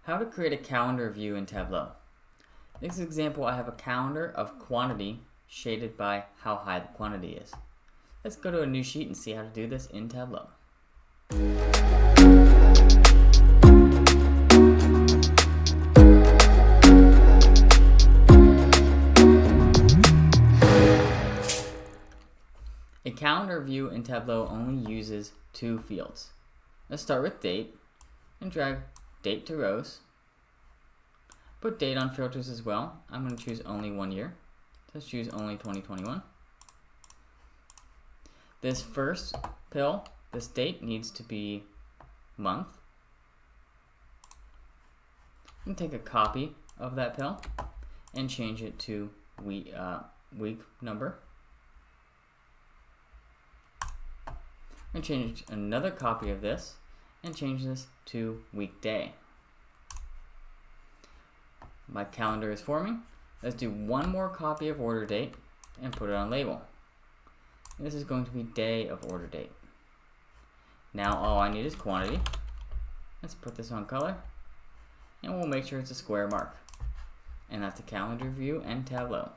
How to create a calendar view in Tableau. In this example, I have a calendar of quantity shaded by how high the quantity is. Let's go to a new sheet and see how to do this in Tableau. A calendar view in Tableau only uses two fields. Let's start with date and drag date to rows. Put date on filters as well. I'm going to choose only 1 year. Let's choose only 2021. This first pill, this date, needs to be month. And take a copy of that pill and change it to week number. And change another copy of this and change this to weekday. My calendar is forming. Let's do one more copy of order date and put it on label. This is going to be day of order date. Now all I need is quantity. Let's put this on color and we'll make sure it's a square mark. And that's the calendar view and Tableau.